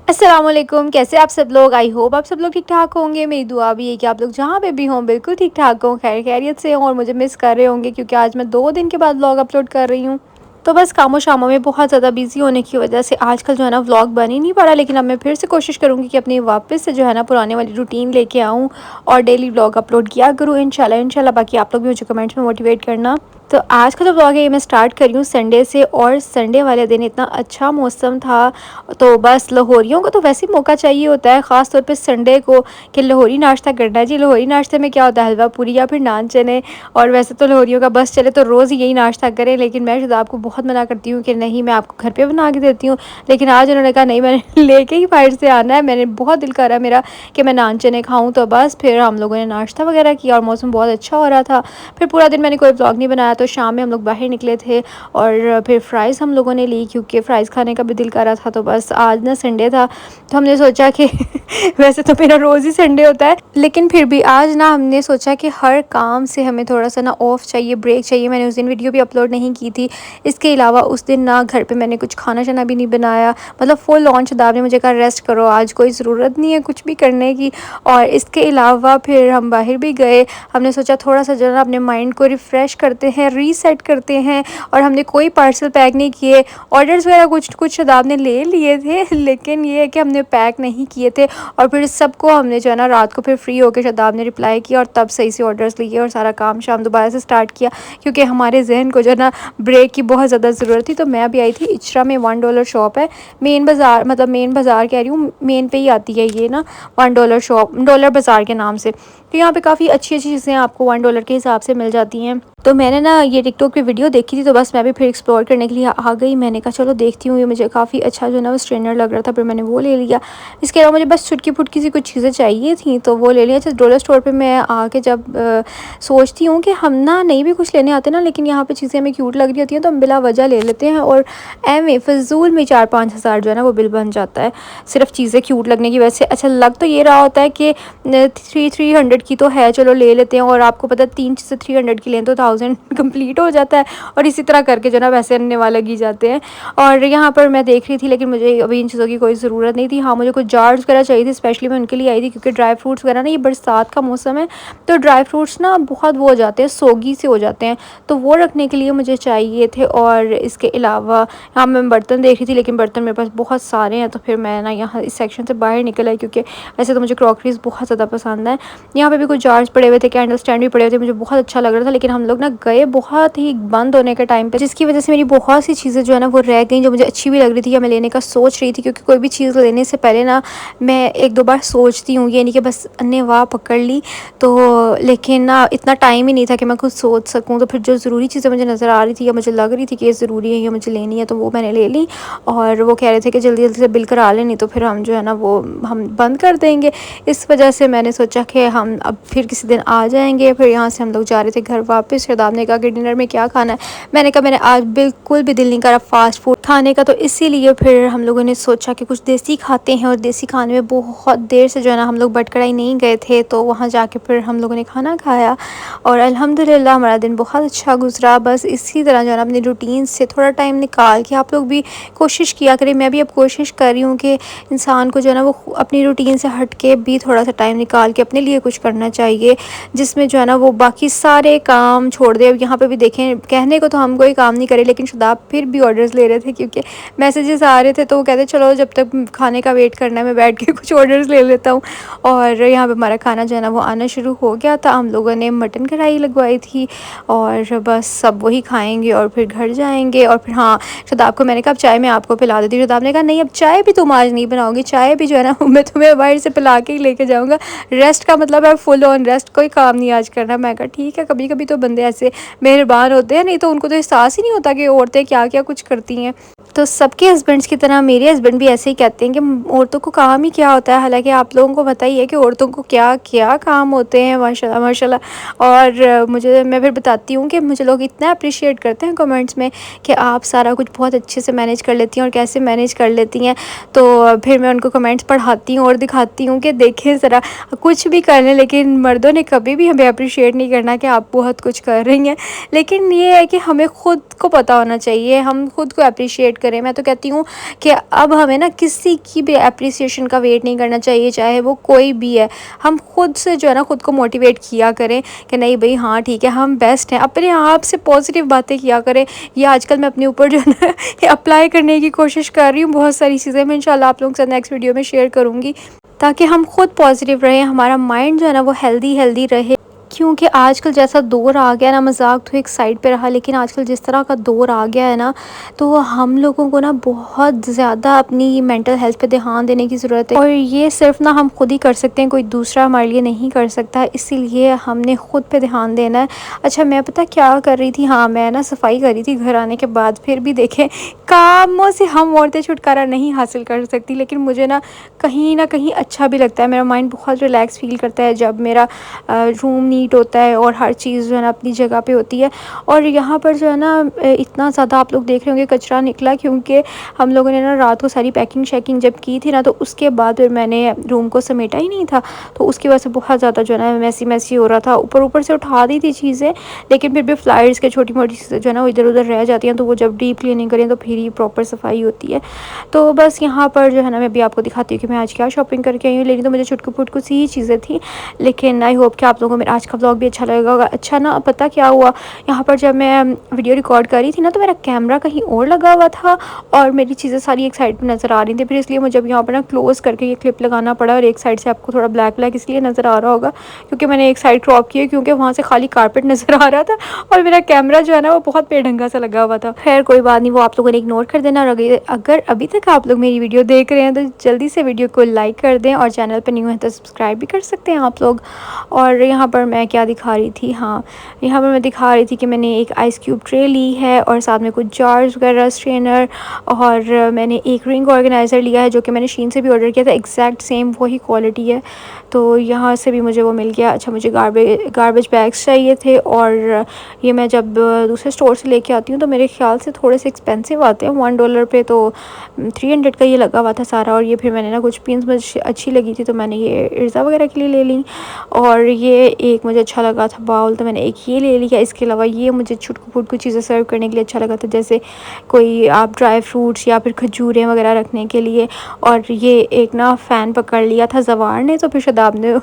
अस्सलाम वालेकुम, कैसे आप सब लोग। आई होप आप सब लोग ठीक ठाक होंगे। मेरी दुआ भी है कि आप लोग जहाँ पे भी हों बिल्कुल ठीक ठाक हों, खैर खैरियत से हों और मुझे मिस कर रहे होंगे क्योंकि आज मैं 2 दिन के बाद व्लॉग अपलोड कर रही हूँ। तो बस कामों शामों में बहुत ज़्यादा बिजी होने की वजह से आजकल जो है ना व्लॉग बन ही नहीं पा रहा, लेकिन अब मैं फिर से कोशिश करूँगी कि अपनी वापस से जो है ना पुराने वाली रूटीन लेके आऊँ और डेली व्लॉग अपलोड किया करूँ इंशाल्लाह इंशाल्लाह। बाकी आप लोग भी मुझे कमेंट्स में मोटिवेट करना। तो आज का जो व्लॉग है ये मैं स्टार्ट कर रही हूँ संडे से, और संडे वाले दिन इतना अच्छा मौसम था। तो बस लाहौरियों को तो वैसे ही मौका चाहिए होता है ख़ास तौर पे संडे को कि लाहौरी नाश्ता करना है जी। लाहौरी नाश्ते में क्या होता है, हलवा पूरी या फिर नान चने। और वैसे तो लाहौरियों का बस चले तो रोज़ यही नाश्ता करें, लेकिन मैं शादाब को बहुत मना करती हूँ कि नहीं मैं आपको घर पे बना के देती हूँ। लेकिन आज उन्होंने कहा नहीं मैंने लेके ही बाहर से आना है। मैंने बहुत दिल करा मेरा कि मैं नान चने खाऊँ। तो बस फिर हम लोगों ने नाश्ता वगैरह किया और मौसम बहुत अच्छा हो रहा था। फिर पूरा दिन मैंने कोई व्लॉग नहीं बनाया, तो शाम में हम लोग बाहर निकले थे और फिर फ़्राइज़ हम लोगों ने ली क्योंकि फ़्राइज़ खाने का भी दिल कर रहा था। तो बस आज ना संडे था तो हमने सोचा कि वैसे तो मेरा रोज़ ही संडे होता है, लेकिन फिर भी आज ना हमने सोचा कि हर काम से हमें थोड़ा सा ना ऑफ चाहिए, ब्रेक चाहिए। मैंने उस दिन वीडियो भी अपलोड नहीं की थी। इसके अलावा उस दिन ना घर पे मैंने कुछ खाना शाना भी नहीं बनाया, मतलब फुल ऑन शदाब ने मुझे कहा रेस्ट करो, आज कोई ज़रूरत नहीं है कुछ भी करने की। और इसके अलावा फिर हम बाहर भी गए। हमने सोचा थोड़ा सा जो है ना अपने माइंड को रिफ़्रेश करते हैं, रीसेट करते हैं। और हमने कोई पार्सल पैक नहीं किए। ऑर्डर्स वगैरह कुछ कुछ शदाब ने ले लिए थे, लेकिन ये है कि हमने पैक नहीं किए थे। और फिर सबको हमने जो है ना रात को फिर फ्री होकर शदाब ने रिप्लाई किया और तब सही से ऑर्डर्स लिए और सारा काम शाम दोबारा से स्टार्ट किया, क्योंकि हमारे जहन को जो है ना ब्रेक की बहुत ज़्यादा ज़रूरत थी। तो मैं भी आई थी इचरा में $1 शॉप है, मेन बाज़ार, मतलब मेन बाज़ार कह रही हूँ, मेन पे ही आती है ये ना, $1 शॉप, डॉलर बाज़ार के नाम से। तो यहाँ पे काफ़ी अच्छी अच्छी चीज़ें आपको $1 के हिसाब से मिल जाती हैं। तो मैंने ना ये टिकटॉक पे वीडियो देखी थी, तो बस मैं भी फिर एक्सप्लोर करने के लिए आ गई। मैंने कहा चलो देखती हूँ, ये मुझे काफ़ी अच्छा जो है ना वो स्ट्रेनर लग रहा था, फिर मैंने वो ले लिया। इसके अलावा मुझे बस छुटकी फुटकी सी कुछ चीज़ें चाहिए थी तो वो ले लिया। अच्छा, डॉलर स्टोर पे मैं आके जब सोचती हूँ कि हम ना नहीं भी कुछ लेने आते ना, लेकिन यहाँ पे चीज़ें हमें क्यूट लग रही होती हैं तो हम बिला वजह ले लेते हैं और एम फ़िज़ूल में 4-5 हज़ार जो है ना वो बिल बन जाता है सिर्फ चीज़ें क्यूट लगने की वजह से। अच्छा, लग तो ये रहा होता है कि 300 की तो है, चलो ले लेते हैं, और आपको पता है 3 से 300 की लें तो 1000 कंप्लीट हो जाता है। और इसी तरह करके जो ना वैसे अन्य वाले लग ही जाते हैं। और यहाँ पर मैं देख रही थी, लेकिन मुझे अभी इन चीज़ों की कोई ज़रूरत नहीं थी। हाँ, मुझे कुछ जार्स वगैरह चाहिए थी, स्पेशली मैं उनके लिए आई थी क्योंकि ड्राई फ्रूट्स वगैरह ना, ये बरसात का मौसम है तो ड्राई फ्रूट्स ना बहुत वो हो जाते हैं, सोगी से हो जाते हैं, तो वो रखने के लिए मुझे चाहिए थे। और इसके अलावा यहाँ मैं बर्तन देख रही थी, लेकिन बर्तन मेरे पास बहुत सारे हैं, तो फिर मैं ना यहाँ इस सेक्शन से बाहर निकल आई क्योंकि वैसे तो मुझे क्रॉकरीज बहुत ज़्यादा पसंद है। यहाँ पे भी कुछ जार्स पड़े हुए थे, कैंडल स्टैंड भी पड़े हुए थे, मुझे बहुत अच्छा लग रहा था। लेकिन हम लोग ना गए बहुत ही बंद होने के टाइम पे, जिसकी वजह से मेरी बहुत सी चीज़ें जो है ना वो रह गई जो मुझे अच्छी भी लग रही थी या मैं लेने का सोच रही थी। क्योंकि कोई भी चीज़ लेने से पहले ना मैं 1-2 बार सोचती हूँ, ये नहीं कि बस अन्य वाह पकड़ ली। तो लेकिन ना इतना टाइम ही नहीं था कि मैं कुछ सोच सकूँ। तो फिर जो ज़रूरी चीज़ें मुझे नज़र आ रही थी या मुझे लग रही थी कि ये ज़रूरी है, ये मुझे लेनी है, तो वो मैंने ले ली। और वो कह रहे थे कि जल्दी जल्दी से बिल करा लें, नहीं तो फिर हम जो है ना वो हम बंद कर देंगे। इस वजह से मैंने सोचा कि हम अब फिर किसी दिन आ जाएंगे। फिर यहाँ से हम लोग जा रहे थे घर वापस। शदाब ने कहा कि डिनर में क्या खाना है, मैंने कहा मैंने आज बिल्कुल भी दिल नहीं करा फ़ास्ट फूड खाने का, तो इसीलिए फिर हम लोगों ने सोचा कि कुछ देसी खाते हैं। और देसी खाने में बहुत देर से जो है ना हम लोग बटकड़ाई नहीं गए थे, तो वहाँ जाके फिर हम लोगों ने खाना खाया और अल्हम्दुलिल्लाह हमारा दिन बहुत अच्छा गुजरा। बस इसी तरह जो है ना अपनी रूटीन से थोड़ा टाइम निकाल के आप लोग भी कोशिश किया करें। मैं भी अब कोशिश कर रही हूँ कि इंसान को जो है ना वो अपनी रूटीन से हट के भी थोड़ा सा टाइम निकाल के अपने लिए कुछ करना चाहिए, जिसमें जो है ना वो बाकी सारे काम छोड़ दे। अब यहाँ पे भी देखें, कहने को तो हम कोई काम नहीं करे, लेकिन शदाब फिर भी ऑर्डर्स ले रहे थे क्योंकि मैसेजेस आ रहे थे, तो वो कहते चलो जब तक खाने का वेट करना है मैं बैठ के कुछ ऑर्डर्स ले लेता हूँ। और यहाँ पे हमारा खाना जो है ना वो आना शुरू हो गया था। हम लोगों ने मटन कढ़ाई लगवाई थी और बस सब वही खाएंगे और फिर घर जाएंगे। और फिर हाँ, शदाब को मैंने कहा अब चाय मैं आपको पिला देती हूँ। शदाब ने कहा नहीं, अब चाय भी तुम आज नहीं बनाओगी, चाय भी जो है ना मैं तुम्हें बाहर से पिला के ही लेके जाऊँगा। रेस्ट का मतलब है फुल ऑन रेस्ट, कोई काम नहीं आज करना। मैं कहा ठीक है, कभी कभी तो बंदे ऐसे मेहरबान होते हैं, नहीं तो उनको तो एहसास ही नहीं होता कि औरतें क्या क्या कुछ करती हैं। तो सबके हस्बैंड्स की तरह मेरे हस्बैंड भी ऐसे ही कहते हैं कि औरतों को काम ही क्या होता है। हालांकि आप लोगों को पता ही है कि औरतों को क्या क्या काम होते हैं, माशाल्लाह माशाल्लाह। और मैं फिर बताती हूँ कि मुझे लोग इतना अप्रिशिएट करते हैं कमेंट्स में कि आप सारा कुछ बहुत अच्छे से मैनेज कर लेती हैं और कैसे मैनेज कर लेती हैं। तो फिर मैं उनको कमेंट्स पढ़ाती हूँ और दिखाती हूँ कि देखें ज़रा, कुछ भी कर लें लेकिन मर्दों ने कभी भी हमें अप्रिशिएट नहीं करना कि आप बहुत कुछ कर रही हैं। लेकिन ये है कि हमें ख़ुद को पता होना चाहिए, हम खुद को अप्रिशिएट करें। मैं तो कहती हूँ कि अब हमें ना किसी की भी एप्रिसिएशन का वेट नहीं करना चाहिए, चाहे वो कोई भी है। हम खुद से जो है ना खुद को मोटिवेट किया करें कि नहीं भाई हाँ ठीक है हम बेस्ट हैं, अपने आप से पॉजिटिव बातें किया करें। ये आजकल मैं अपने ऊपर जो है ना अप्लाई करने की कोशिश कर रही हूँ। बहुत सारी चीज़ें मैं इंशाल्लाह आप लोगों के साथ नेक्स्ट वीडियो में शेयर करूँगी, ताकि हम खुद पॉजिटिव रहें, हमारा माइंड जो है ना वो हेल्दी हेल्दी रहे। क्योंकि आजकल जैसा दौर आ गया ना, मजाक तो एक साइड पे रहा, लेकिन आजकल जिस तरह का दौर आ गया है ना, तो हम लोगों को ना बहुत ज़्यादा अपनी मेंटल हेल्थ पे ध्यान देने की ज़रूरत है। और ये सिर्फ ना हम खुद ही कर सकते हैं, कोई दूसरा हमारे लिए नहीं कर सकता, इसीलिए हमने खुद पे ध्यान देना है। अच्छा मैं पता क्या कर रही थी, हाँ मैं ना सफाई कर रही थी घर आने के बाद। फिर भी देखें कामों से हम औरतें छुटकारा नहीं हासिल कर सकती, लेकिन मुझे ना कहीं अच्छा भी लगता है। मेरा माइंड बहुत रिलैक्स फील करता है जब मेरा रूम नीट होता है और हर चीज़ जो है ना अपनी जगह पे होती है। और यहाँ पर जो है ना इतना ज़्यादा आप लोग देख रहे होंगे कचरा निकला, क्योंकि हम लोगों ने ना रात को सारी पैकिंग शैकिंग जब की थी ना, तो उसके बाद फिर मैंने रूम को समेटा ही नहीं था, तो उसकी वजह से बहुत ज़्यादा जो है ना मैसी मैसी हो रहा था। ऊपर से उठा दी थी चीज़ें, लेकिन फिर भी फ्लावर्स के छोटी मोटी चीज़ें जो है ना वो इधर उधर रह जाती हैं, तो वो जब डीप क्लीनिंग करें तो फिर ही प्रॉपर सफाई होती है। तो बस यहाँ पर जो है ना मैं अभी आपको दिखाती हूँ कि मैं आज क्या शॉपिंग करके आई हूँ। लेकिन तो मुझे छुटकू पुटकू सी ही चीज़ें थी, लेकिन आई होप कि आप लोगों को मेरा आज का व्लॉग भी अच्छा लगेगा होगा। अच्छा ना पता क्या हुआ, यहाँ पर जब मैं वीडियो रिकॉर्ड कर रही थी ना, तो मेरा कैमरा कहीं और लगा हुआ था और मेरी चीज़ें सारी एक साइड पर नज़र आ रही थी। फिर इसलिए मुझे अब यहाँ पर ना क्लोज़ करके ये क्लिप लगाना पड़ा, और एक साइड से आपको थोड़ा ब्लैक ब्लैक इसलिए नज़र आ रहा होगा क्योंकि मैंने एक साइड क्रॉप किया, क्योंकि वहाँ से खाली कारपेट नज़र आ रहा था और मेरा कैमरा जो है ना वो बहुत बेढंगा सा लगा हुआ था। खैर कोई बात नहीं, वो आप लोगों ने इग्नोर कर देना। और अगर अभी तक आप लोग मेरी वीडियो देख रहे हैं तो जल्दी से वीडियो को लाइक कर दें, और चैनल पर न्यू है तो सब्सक्राइब भी कर सकते हैं आप लोग। और यहाँ पर मैं क्या दिखा रही थी, हाँ यहाँ पर मैं दिखा रही थी कि मैंने एक आइस क्यूब ट्रे ली है और साथ में कुछ जार्स वगैरह, स्ट्रेनर, और मैंने एक रिंग ऑर्गेनाइज़र लिया है जो कि मैंने शीन से भी ऑर्डर किया था, एग्जैक्ट सेम वही क्वालिटी है, तो यहाँ से भी मुझे वो मिल गया। अच्छा मुझे गार्बेज बैग्स चाहिए थे, और ये मैं जब दूसरे स्टोर से लेके आती हूँ तो मेरे ख्याल से थोड़े से एक्सपेंसिव आते हैं, $1 पे, तो 300 का ये लगा हुआ था सारा। और ये फिर मैंने ना कुछ पिन्स मुझे अच्छी लगी थी तो मैंने ये इर्ज़ा वगैरह के लिए ले ली, और ये एक मुझे अच्छा लगा था बाउल, तो मैंने एक ये ले लिया। इसके अलावा ये मुझे छुटकू फुटकू चीज़ें सर्व करने के लिए अच्छा लगा था, जैसे कोई आप ड्राई फ्रूट्स या फिर खजूरें वगैरह रखने के लिए। और ये एक ना फ़ैन पकड़ लिया था जवार ने, तो फिर शदाब ने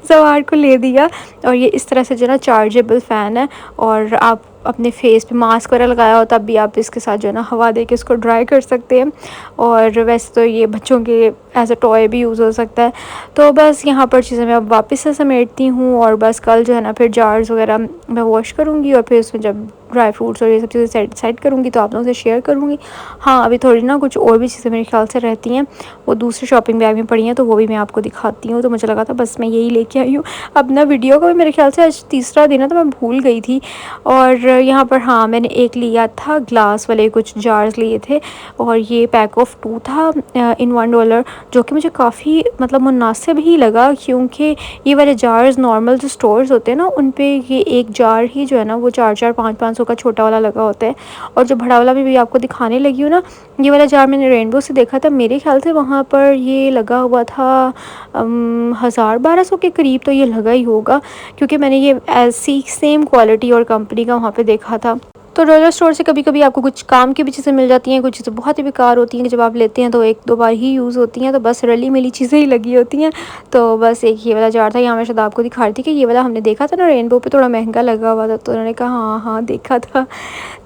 जवार को ले दिया। और ये इस तरह से जो ना चार्जेबल फ़ैन है, और आप अपने फेस पे मास्क वगैरह लगाया हो तब भी आप इसके साथ जो है ना हवा दे के इसको ड्राई कर सकते हैं। और वैसे तो ये बच्चों के एज अ टॉय भी यूज़ हो सकता है। तो बस यहाँ पर चीज़ें मैं अब वापस से समेटती हूँ, और बस कल जो है ना फिर जार्स वगैरह मैं वॉश करूँगी, और फिर उसमें जब ड्राई फ्रूट्स और ये सब चीज़ें सेट करूँगी तो आप लोगों से शेयर करूँगी। हाँ अभी थोड़ी ना कुछ और भी चीज़ें मेरे ख्याल से रहती हैं, वो दूसरे शॉपिंग बैग में पड़ी हैं, तो वो भी मैं आपको दिखाती हूँ। तो मुझे लगा था बस मैं यही लेके आई हूँ। अब ना वीडियो का भी मेरे ख्याल से आज तीसरा दिन है, तो मैं भूल गई थी। और यहाँ पर हाँ मैंने एक लिया था ग्लास वाले कुछ जार्स लिए थे, और ये पैक ऑफ 2 था इन $1, जो कि मुझे काफ़ी मतलब मुनासिब ही लगा, क्योंकि ये वाले जार्स नॉर्मल जो स्टोर्स होते हैं ना उन पे ये एक जार ही जो है ना वो 400-500 का छोटा वाला लगा होता है। और जो बड़ा वाला भी आपको दिखाने लगी हूँ ना, ये वाला जार मैंने रेनबो से देखा था, मेरे ख्याल से वहाँ पर ये लगा हुआ था 1000-1200 के करीब, तो ये लगा ही होगा क्योंकि मैंने ये ऐसी सेम क्वालिटी और कंपनी का वहाँ पे देखा था। तो डॉलर स्टोर से कभी कभी आपको कुछ काम की भी चीज़ें मिल जाती हैं, कुछ चीज़ें बहुत ही बेकार होती हैं कि जब आप लेते हैं तो 1-2 बार ही यूज़ होती हैं, तो बस रली मिली चीज़ें ही लगी होती हैं। तो बस एक ये वाला जार था, यहाँ मैं शायद आपको दिखा रही थी कि ये वाला हमने देखा था ना रेनबो पे, थोड़ा महंगा लगा हुआ था, तो उन्होंने कहा हाँ हाँ देखा था।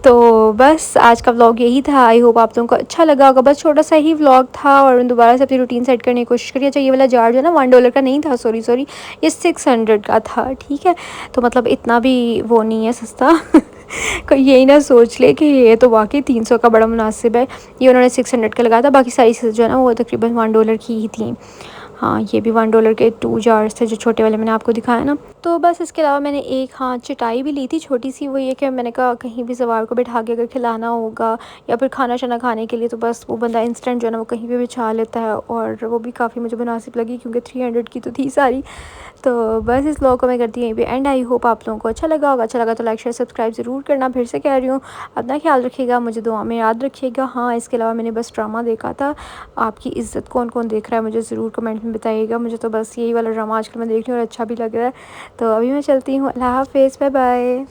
तो बस आज का व्लॉग यही था, आई होप आप लोगों को अच्छा लगा होगा। बस छोटा सा ही व्लॉग था, और दोबारा से अपनी रूटीन सेट करने की कोशिश करिए। अच्छा ये वाला जार जो है ना $1 का नहीं था, सॉरी ये 600 का था, ठीक है, तो मतलब इतना भी वो नहीं है सस्ता कोई यही ना सोच ले कि ये तो वाकई 300 का बड़ा मुनासिब है। ये उन्होंने 600 का लगाया था, बाकी सारी चीज़ें जो है ना वो तकरीबन $1 की ही थी। हाँ ये भी $1 के 2 जार्स थे जो छोटे वाले मैंने आपको दिखाया ना। तो बस इसके अलावा मैंने एक हाँ चटाई भी ली थी छोटी सी, वो ये कि मैंने कहा कहीं भी सवार को बैठा के अगर खिलाना होगा या फिर खाना शाना खाने के लिए, तो बस वो बंदा इंस्टेंट जो है ना वो कहीं भी बिछा लेता है, और वो भी काफ़ी मुझे मुनासिब लगी क्योंकि 300 की तो थी सारी। तो बस इस व्लॉग को मैं करती हूँ यहीं पे एंड। आई होप आप लोगों को अच्छा लगा होगा, अच्छा लगा तो लाइक शेयर सब्सक्राइब ज़रूर करना। फिर से कह रही हूँ अपना ख्याल रखिएगा, मुझे दुआ में याद रखिएगा। हाँ इसके अलावा मैंने बस ड्रामा देखा था, आपकी इज़्ज़त कौन कौन देख रहा है मुझे ज़रूर कमेंट में बताइएगा। मुझे तो बस यही वाला ड्रामा आजकल मैं देख रही हूँ और अच्छा भी लग रहा है। तो अभी मैं चलती हूँ, अल्लाह हाफ़िज़, बाय बाय।